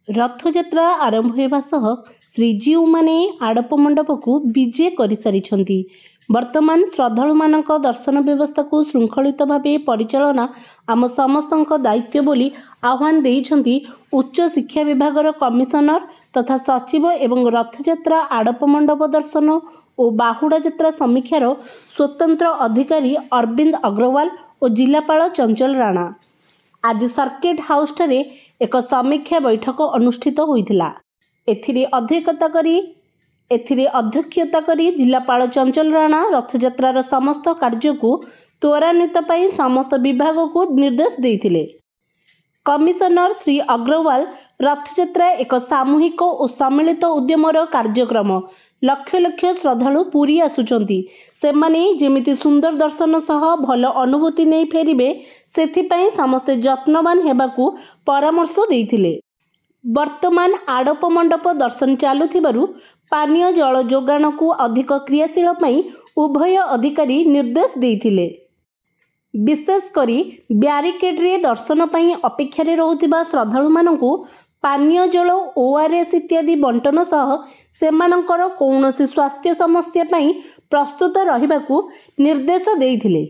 रथयात्रा आरंभ होगा सह श्रीजीउ माने आड़प मंडप को विजे कर सारी। वर्तमान श्रद्धालु मानक दर्शन व्यवस्था को श्रृंखलित भाव परिचालना आम समस्त दायित्व बोली आह्वान देइछंती उच्च शिक्षा विभाग कमिशनर तथा सचिव एवं रथयात्रा आड़प मंडप दर्शन और बाहुड़ा यात्रा समीक्षार स्वतंत्र अधिकारी अरविंद अग्रवाल और जिलापाल चंचल राणा। आज सर्किट हाउस ठारे एक समीक्षा बैठक अनुष्ठित होइथिला। एथिरे अध्यक्षता करी जिलापाल चंचल राणा रथयात्रार समस्त कार्य को त्वरान्वित पाई समस्त विभाग को निर्देश देइथिले। कमिशनर श्री अग्रवाल रथयात्रा एक सामूहिक और सम्मिलित उद्यमर कार्यक्रम। लक्ष लक्ष श्रद्धालु पुरी आसुचंती सेमाने जेमिति सुंदर दर्शन सह भल अनुभूति नहीं फेरिबे सेथिपाई समस्ते यत्नवान हेबाकू परामर्श देइथिले। वर्तमान आड़प मंडप दर्शन चालुथिबारु पानीय जल जोगाण को अधिक क्रियाशील पाई उभय अधिकारी निर्देश देइथिले। विशेष करी ब्यारिकेड रे दर्शन पाई अपेक्षा रे रहुथिबा श्रद्धालु मानकू पानीय जल ओआरएस इत्यादि बंटन सह सेमानंकर कौनसी स्वास्थ्य समस्या पाई प्रस्तुत रहिबाकू निर्देश देइथिले।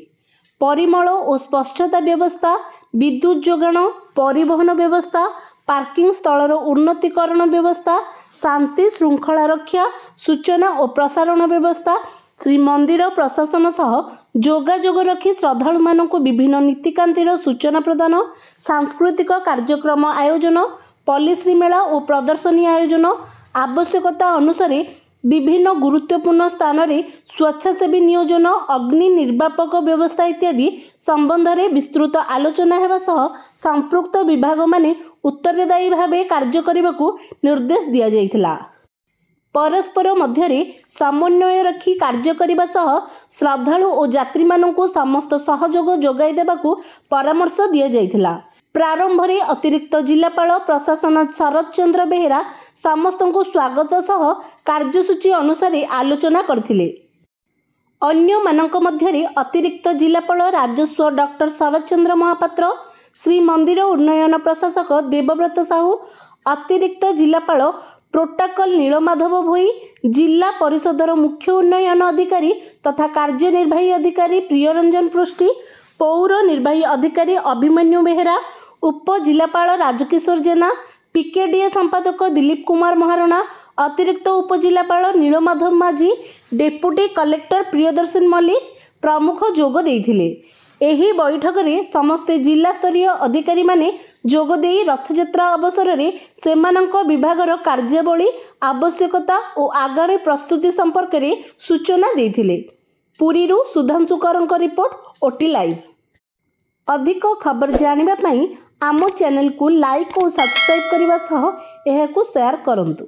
परिमल और स्पष्टता व्यवस्था, विद्युत जोगाण, परिवहन व्यवस्था, पार्किंग स्थलर उन्नतीकरण व्यवस्था, शांति श्रृंखला रक्षा, सूचना और प्रसारण व्यवस्था, श्रीमंदिर प्रशासन सह जोगाजोग रखी श्रद्धालु मानकू विभिन्न नीतिकांतिर सूचना प्रदान, सांस्कृतिक कार्यक्रम आयोजन, पॉलिसी मेला और प्रदर्शनी आयोजन, आवश्यकता अनुसार विभिन्न गुरुत्वपूर्ण स्थान रे स्वच्छासेवी नियोजन, अग्नि निर्वापक व्यवस्था इत्यादि संबंध में विस्तृत आलोचना हेबा सह संपृक्त विभाग माने उत्तरदायी भावे कार्य करने को निर्देश दिया जाइथिला। परस्पर मध्य समन्वय रखी कार्य करने सह श्रद्धालु और यात्री मानकू समस्त सहयोग जोगाई देबाकू परामर्श दिया जाइथिला। प्रारंभ में अतिरिक्त जिलापाल प्रशासन शरद चंद्र बेहेरा समस्त को स्वागत सह कार्यसूची अनुसार आलोचना करथिले। अन्य मानक मध्य अतिरिक्त जिलापाल राजस्व डॉक्टर शरद चंद्र महापात्र, श्री मंदिर उन्नयन प्रशासक देवव्रत साहू, अतिरिक्त जिलापाल प्रोटोकॉल नीलमाधव भोई, जिला परिषदर मुख्य उन्नयन अधिकारी तथा कार्यनिर्वाही अधिकारी प्रियरंजन पृष्टि, पौर निर्वाही अधिकारी अभिमन्यु बेहेरा, उप जिलापाल राजकिशोर जेना, पीकेडीए संपादक दिलीप कुमार महारणा, अतिरिक्त उपजिलापाल नीलमाधव माझी, डेप्यूटी कलेक्टर प्रियदर्शन मल्लिक प्रमुख जोग देइथिले। एही बैठक रे समस्त जिला स्तरीय अधिकारी माने जोग देई रथयात्रा अवसर रे सेमानंक विभागर कार्यावली, आवश्यकता और आगामी प्रस्तुति संपर्क रे सूचना देइथिले। पुरीरू सुधांशुकरंक रिपोर्ट, ओटी लाइव। अधिक खबर जानिबा पई आम चैनल को लाइक और सब्सक्राइब करने सह एहाकू शेयर करंतु।